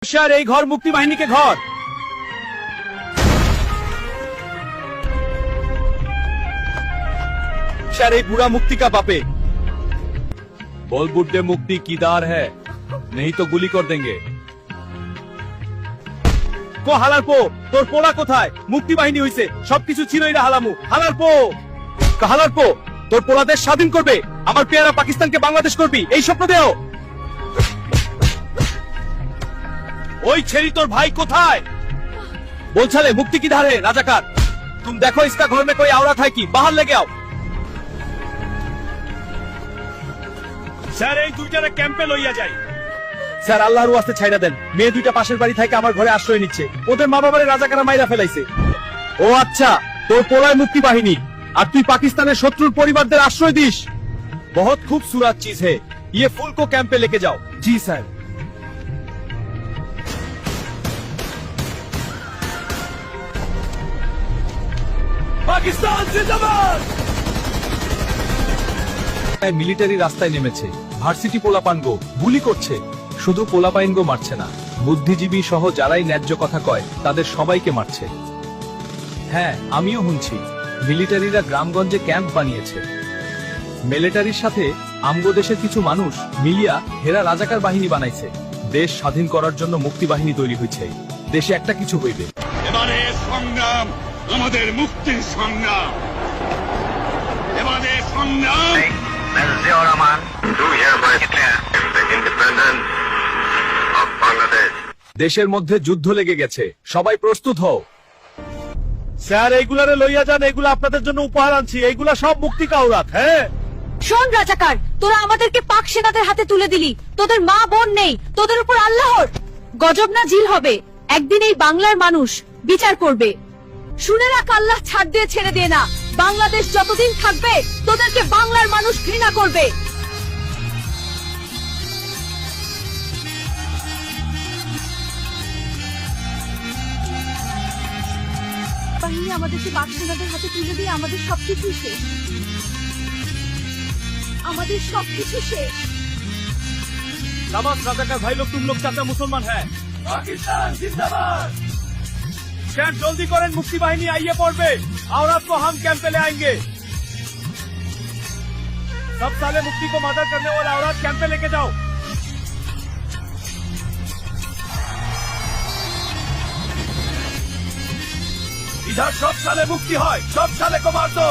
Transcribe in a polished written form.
Sir এই ঘর মুক্তি বাহিনীকে ঘর सर एक बुरा मुक्ति का बापे बोल बुड्ढे मुक्ति कीदार है नहीं तो गुली कर देंगे को हालार पो তোর পোড়া কোথায় মুক্তি বাহিনী হইছে সবকিছু ছিল এরা হালামু হালার পো তোর পোড়া দেশ স্বাধীন করবে আমার পেয়ারা পাকিস্তানকে বাংলাদেশ করবি এই স্বপ্ন দেও ওই ছেড়ি তোর ভাই কোথায় बोल चले मुक्ति किधर है राजाकार तुम देखो इसका घर में कोई औरत है कि बाहर लेके आओ স্যার এই দুইটারে ক্যাম্পে লইয়া যাই স্যার আল্লাহর ওয়াস্তে ছাইড়া দেন মেয়ে দুইটা পাশের বাড়ি থেকে আমার ঘরে আশ্রয় নিচ্ছে ওদের মা বাবারে রাজাকারা মাইরা ফেলাইছে ও আচ্ছা তোর পোলায় মুক্তি বাহিনী আর তুই পাকিস্তানের শত্রুর পরিবারদের আশ্রয় দিস बहुत खूबसूरत चीज है ये फूल को कैंप पे लेके जाओ जी सर পাকিস্তান জিন্দাবাদ মিলিটারি রাস্তায় নেমেছে ভার্সিটি পোলাপানগো গুলি করছে শুধু পোলাপাইনগো মারছে না বুদ্ধিজীবী সহ যারাই ন্যায্য কথা কয় তাদের সবাইকে মারছে হ্যাঁ আমিও শুনছি মিলিটারিরা গ্রামগঞ্জে ক্যাম্প বানিয়েছে মিলিটারির সাথে আমগো দেশের কিছু মানুষ মিলিয়া হেরা রাজাকার বাহিনী বানাইছে দেশ স্বাধীন করার জন্য মুক্তি বাহিনী তৈরি হয়েছে দেশে একটা কিছু হইবে এবারে সংগ্রাম আমাদের মুক্তির সংগ্রাম এবারে সংগ্রাম Ziaur Rahman do hereby declare the independence of Bangladesh. দেশের মধ্যে যুদ্ধ লেগে গেছে সবাই প্রস্তুত হও স্যার এইগুলারে লইয়া যান এগুলা আপনাদের জন্য উপহার আনছি এইগুলা সব মুক্তি কাউরাত হ্যাঁ শোন রাজাকার তোরা আমাদেরকে পাক সেনাদের হাতে তুলে দিলি তোদের মা বোন নেই তোদের উপর আল্লাহর গজব না জিল হবে একদিন এই বাংলার মানুষ বিচার করবে শুনে রাখ আল্লাহ ছাড় দিয়ে ছেড়ে দিয়ে না বাংলাদেশ যতদিন থাকবে তোদেরকে বাংলার মানুষ ঘৃণা করবে বাহিনী আমাদেরকে পাক সেনাদের হাতে তুলে দিয়ে আমাদের সবকিছু শেষ আমাদের সবকিছু শেষ शाबाश राजाकार भाई लोग तुम लोग चाचा मुसलमान है पाकिस्तान जिंदाबाद सैर जल्दी करें मुक्ति बाहिनी आइए पड़े औरत को हम कैंप पे ले आएंगे सब साले मुक्ति को मर्डर करने वाले औरत कैंप पे लेके जाओ इधर सब साले मुक्ति है सब साले को मार दो